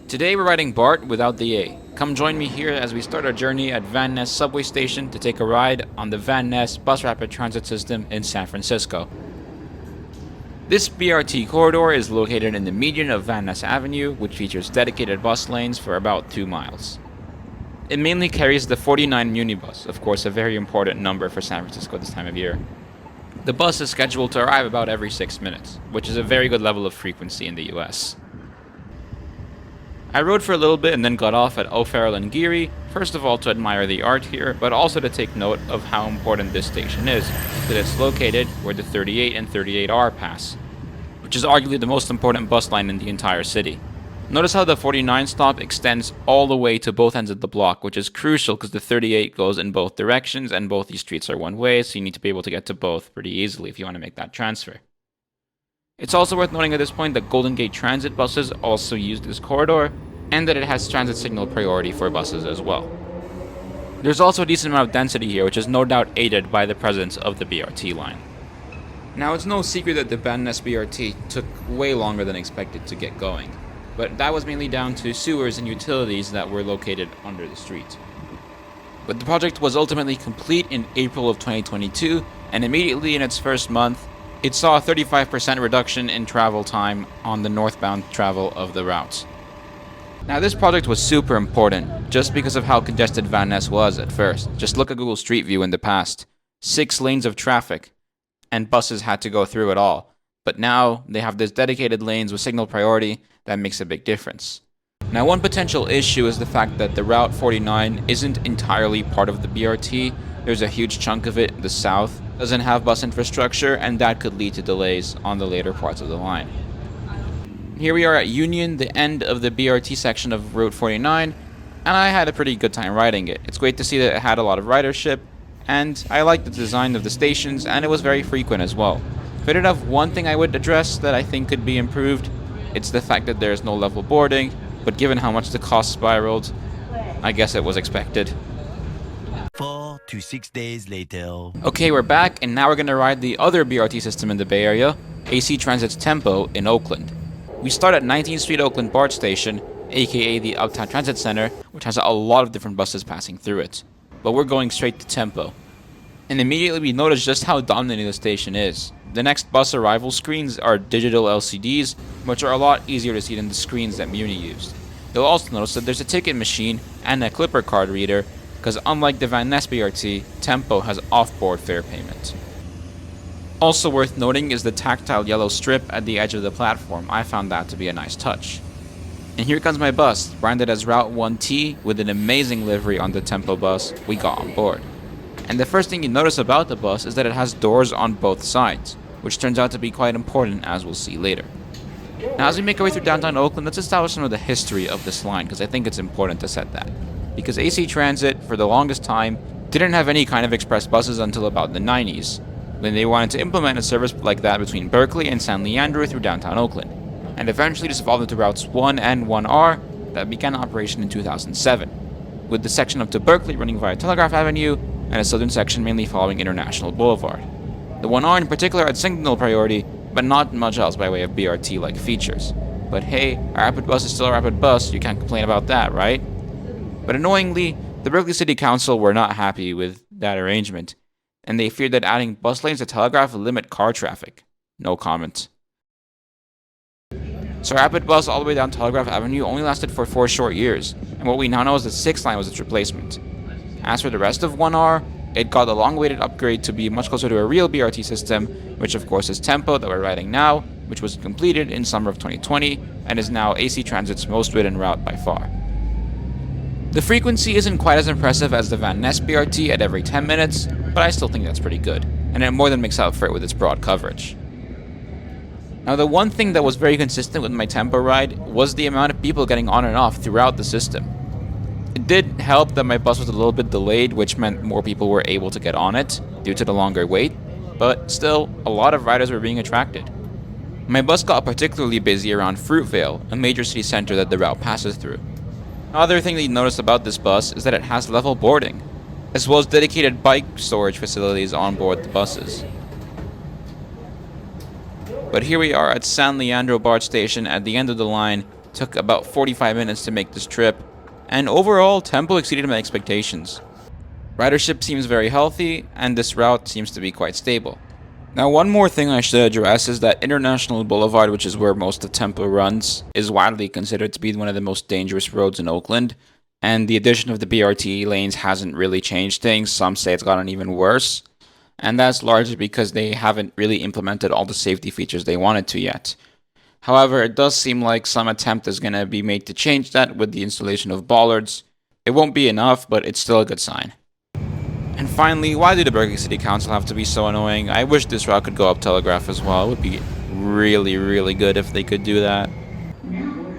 Today we're riding BART without the A. Come join me here as we start our journey at Van Ness subway station to take a ride on the Van Ness bus rapid transit system in San Francisco. This BRT corridor is located in the median of Van Ness Avenue, which features dedicated bus lanes for about 2 miles. It mainly carries the 49 Munibus, of course a very important number for San Francisco this time of year. The bus is scheduled to arrive about every 6 minutes, which is a very good level of frequency in the US. I rode for a little bit and then got off at O'Farrell and Geary, first of all to admire the art here, but also to take note of how important this station is, that it's located where the 38 and 38R pass, which is arguably the most important bus line in the entire city. Notice how the 49 stop extends all the way to both ends of the block, which is crucial because the 38 goes in both directions and both these streets are one way, so you need to be able to get to both pretty easily if you want to make that transfer. It's also worth noting at this point that Golden Gate Transit buses also use this corridor, and that it has transit signal priority for buses as well. There's also a decent amount of density here, which is no doubt aided by the presence of the BRT line. Now, it's no secret that the Van Ness BRT took way longer than expected to get going, but that was mainly down to sewers and utilities that were located under the street. But the project was ultimately complete in April of 2022, and immediately in its first month, it saw a 35% reduction in travel time on the northbound travel of the routes. Now, this project was super important just because of how congested Van Ness was at first. Just look at Google Street View in the past. 6 lanes of traffic, and buses had to go through it all. But now, they have this dedicated lanes with signal priority that makes a big difference. Now, one potential issue is the fact that the Route 49 isn't entirely part of the BRT. There's a huge chunk of it, the south, doesn't have bus infrastructure, and that could lead to delays on the later parts of the line. Here we are at Union, the end of the BRT section of Route 49, and I had a pretty good time riding it. It's great to see that it had a lot of ridership, and I liked the design of the stations, and it was very frequent as well. If I did have one thing I would address that I think could be improved, it's the fact that there's no level boarding, but given how much the cost spiraled, I guess it was expected. 4 to 6 days later. Okay, we're back, and now we're going to ride the other BRT system in the Bay Area, AC Transit's Tempo in Oakland. We start at 19th Street Oakland BART Station, aka the Uptown Transit Center, which has a lot of different buses passing through it. But we're going straight to Tempo. And immediately we notice just how dominating the station is. The next bus arrival screens are digital LCDs, which are a lot easier to see than the screens that Muni used. You'll also notice that there's a ticket machine and a Clipper card reader, because unlike the Van Ness BRT, Tempo has off-board fare payment. Also worth noting is the tactile yellow strip at the edge of the platform. I found that to be a nice touch. And here comes my bus, branded as Route 1T with an amazing livery on the Tempo bus we got on board. And the first thing you notice about the bus is that it has doors on both sides, which turns out to be quite important as we'll see later. Now as we make our way through downtown Oakland, let's establish some of the history of this line, because I think it's important to set that. Because AC Transit, for the longest time, didn't have any kind of express buses until about the 90s. When they wanted to implement a service like that between Berkeley and San Leandro through downtown Oakland, and eventually this evolved into routes 1 and 1R that began operation in 2007, with the section up to Berkeley running via Telegraph Avenue and a southern section mainly following International Boulevard. The 1R in particular had signal priority, but not much else by way of BRT-like features. But hey, a rapid bus is still a rapid bus, you can't complain about that, right? But annoyingly, the Berkeley City Council were not happy with that arrangement, and they feared that adding bus lanes to Telegraph would limit car traffic. No comment. So Rapid Bus all the way down Telegraph Avenue only lasted for 4 short years, and what we now know is the 6th line was its replacement. As for the rest of 1R, it got a long-awaited upgrade to be much closer to a real BRT system, which of course is Tempo that we're riding now, which was completed in summer of 2020, and is now AC Transit's most ridden route by far. The frequency isn't quite as impressive as the Van Ness BRT at every 10 minutes, but I still think that's pretty good, and it more than makes up for it with its broad coverage. Now, the one thing that was very consistent with my Tempo ride was the amount of people getting on and off throughout the system. It did help that my bus was a little bit delayed, which meant more people were able to get on it due to the longer wait, but still, a lot of riders were being attracted. My bus got particularly busy around Fruitvale, a major city center that the route passes through. Another thing that you notice about this bus is that it has level boarding, as well as dedicated bike storage facilities on board the buses. But here we are at San Leandro BART station at the end of the line Took about 45 minutes to make this trip, and overall, tempo exceeded my expectations. Ridership seems very healthy, and this route seems to be quite stable. Now, one more thing I should address is that International Boulevard, which is where most of Tempo runs, is widely considered to be one of the most dangerous roads in Oakland, and the addition of the BRT lanes hasn't really changed things. Some say it's gotten even worse, and that's largely because they haven't really implemented all the safety features they wanted to yet. However, it does seem like some attempt is going to be made to change that with the installation of bollards. It won't be enough, but it's still a good sign. And finally, why do the Berkeley City Council have to be so annoying? I wish this route could go up Telegraph as well. It would be really, really good if they could do that.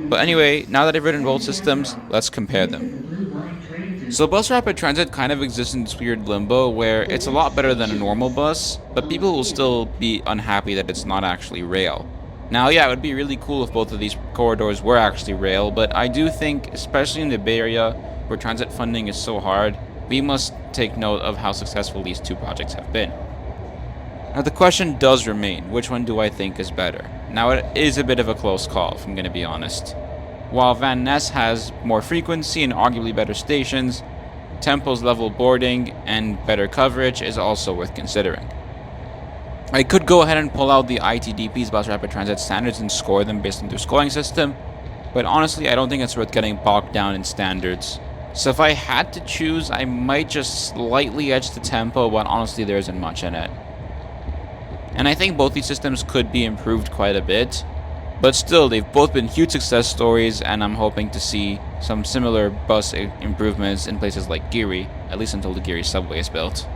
But anyway, now that I've written both systems, let's compare them. So Bus Rapid Transit kind of exists in this weird limbo where it's a lot better than a normal bus, but people will still be unhappy that it's not actually rail. Now, yeah, it would be really cool if both of these corridors were actually rail, but I do think, especially in the Bay Area, where transit funding is so hard, we must take note of how successful these two projects have been. Now, the question does remain, which one do I think is better? Now, it is a bit of a close call, if I'm going to be honest. While Van Ness has more frequency and arguably better stations, Tempo's level boarding and better coverage is also worth considering. I could go ahead and pull out the ITDP's Bus Rapid Transit standards and score them based on their scoring system, but honestly, I don't think it's worth getting bogged down in standards. So if I had to choose, I might just slightly edge the Tempo, but honestly there isn't much in it. And I think both these systems could be improved quite a bit, but still they've both been huge success stories, and I'm hoping to see some similar bus improvements in places like Geary, at least until the Geary subway is built.